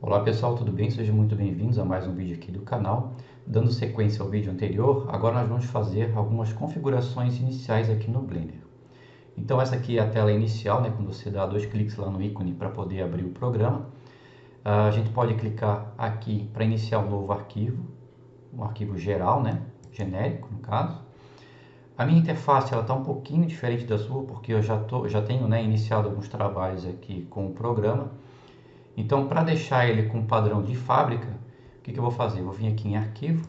Olá pessoal, tudo bem? Sejam muito bem-vindos a mais um vídeo aqui do canal. Dando sequência ao vídeo anterior, agora nós vamos fazer algumas configurações iniciais aqui no Blender. Então essa aqui é a tela inicial, né? Quando você dá dois cliques lá no ícone para poder abrir o programa. A gente pode clicar aqui para iniciar um novo arquivo, um arquivo geral, né? Genérico no caso. A minha interface está um pouquinho diferente da sua, porque eu já tenho, né, iniciado alguns trabalhos aqui com o programa. Então, para deixar ele com padrão de fábrica, o que eu vou fazer? Eu vou vir aqui em Arquivo,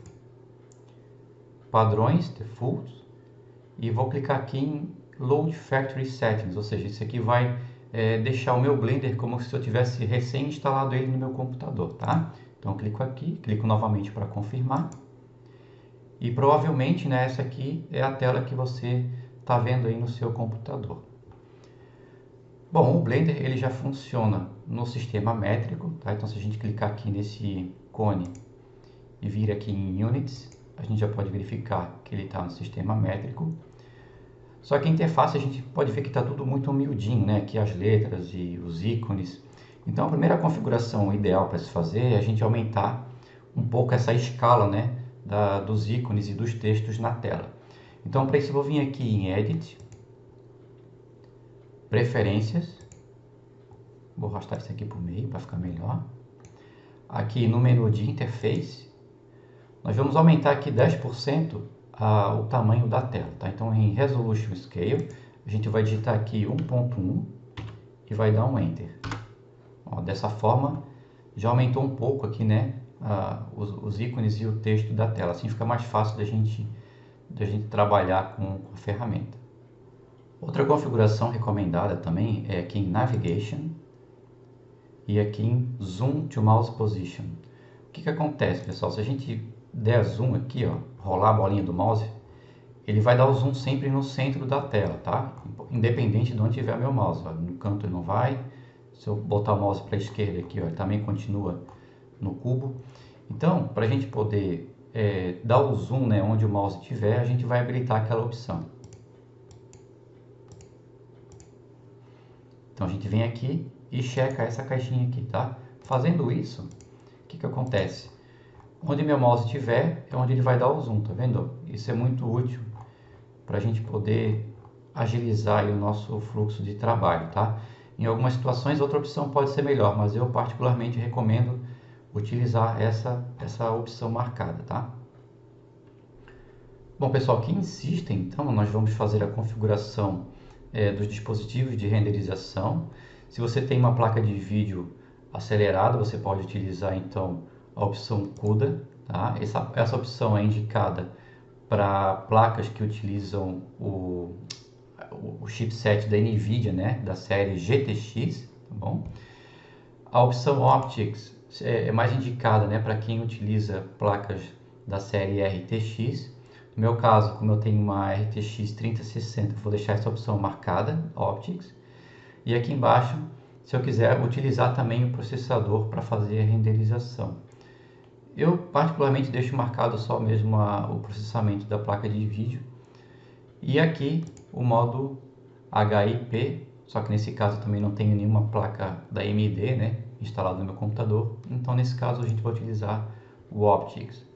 Padrões, Defaults, e vou clicar aqui em Load Factory Settings, ou seja, isso aqui vai deixar o meu Blender como se eu tivesse recém-instalado ele no meu computador, tá? Então, eu clico aqui, clico novamente para confirmar, e provavelmente, né, essa aqui é a tela que você está vendo aí no seu computador. Bom, o Blender ele já funciona no sistema métrico, tá? Então se a gente clicar aqui nesse cone e vir aqui em Units, a gente já pode verificar que ele está no sistema métrico. Só que a interface a gente pode ver que está tudo muito humildinho, né? Aqui as letras e os ícones. Então a primeira configuração ideal para se fazer é a gente aumentar um pouco essa escala, né? Dos ícones e dos textos na tela. Então para isso eu vou vir aqui em Edit, Preferências. Vou arrastar isso aqui para o meio para ficar melhor. Aqui no menu de Interface, nós vamos aumentar aqui 10% o tamanho da tela. Tá? Então em Resolution Scale, a gente vai digitar aqui 1.1 e vai dar um Enter. Ó, dessa forma, já aumentou um pouco aqui, né, os ícones e o texto da tela. Assim fica mais fácil da gente trabalhar com a ferramenta. Outra configuração recomendada também é aqui em Navigation e aqui em Zoom to Mouse Position. O que acontece, pessoal? Se a gente der zoom aqui, ó, rolar a bolinha do mouse, ele vai dar o zoom sempre no centro da tela, tá? Independente de onde tiver meu mouse. Ó, no canto ele não vai. Se eu botar o mouse para a esquerda aqui, ó, ele também continua no cubo. Então, para a gente poder dar o zoom, né, onde o mouse estiver, a gente vai habilitar aquela opção. Então a gente vem aqui e checa essa caixinha aqui, tá? Fazendo isso, o que acontece? Onde meu mouse estiver é onde ele vai dar o zoom, tá vendo? Isso é muito útil para a gente poder agilizar aí o nosso fluxo de trabalho, tá? Em algumas situações outra opção pode ser melhor, mas eu particularmente recomendo utilizar essa opção marcada, tá? Bom, pessoal, que insistem, então nós vamos fazer a configuração dos dispositivos de renderização. Se você tem uma placa de vídeo acelerada, você pode utilizar então a opção CUDA. Tá? Essa opção é indicada para placas que utilizam o chipset da NVIDIA, né? Da série GTX. Tá bom? A opção Optics é mais indicada, né, para quem utiliza placas da série RTX. No meu caso, como eu tenho uma RTX 3060, vou deixar essa opção marcada, Optics. E aqui embaixo, se eu quiser utilizar também o processador para fazer a renderização. Eu particularmente deixo marcado só mesmo o processamento da placa de vídeo. E aqui o modo HIP, só que nesse caso também não tenho nenhuma placa da AMD, né, instalada no meu computador. Então nesse caso a gente vai utilizar o Optics.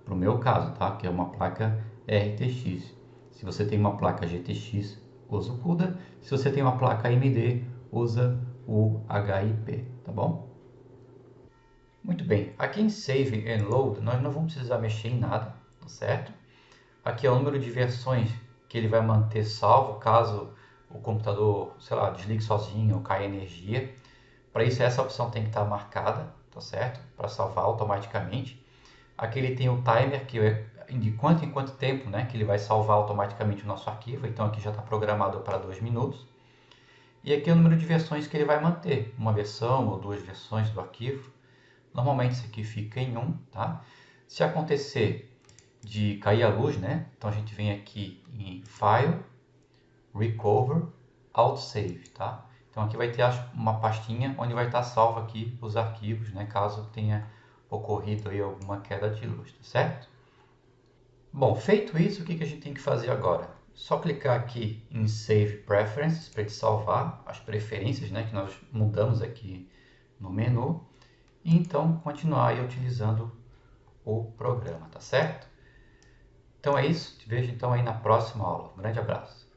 Para o meu caso, tá? Que é uma placa RTX. Se você tem uma placa GTX, usa o CUDA. Se você tem uma placa AMD, usa o HIP, tá bom? Muito bem, aqui em Save and Load, nós não vamos precisar mexer em nada, tá certo? Aqui é o número de versões que ele vai manter salvo, caso o computador, sei lá, desligue sozinho ou caia energia. Para isso, essa opção tem que estar marcada, tá certo? Para salvar automaticamente. Aqui ele tem o timer, que é de quanto em quanto tempo, né, que ele vai salvar automaticamente o nosso arquivo. Então aqui já está programado para 2 minutos. E aqui é o número de versões que ele vai manter, uma versão ou duas versões do arquivo. Normalmente isso aqui fica em 1, tá? Se acontecer de cair a luz, né, então a gente vem aqui em File, Recover, Autosave, tá? Então aqui vai ter uma pastinha onde vai estar salvo aqui os arquivos, né, caso tenha ocorrido aí alguma queda de luz, tá certo? Bom, feito isso, o que a gente tem que fazer agora? Só clicar aqui em Save Preferences para ele salvar as preferências, né, que nós mudamos aqui no menu. e então continuar aí utilizando o programa, tá certo? Então é isso, te vejo então aí na próxima aula. Um grande abraço.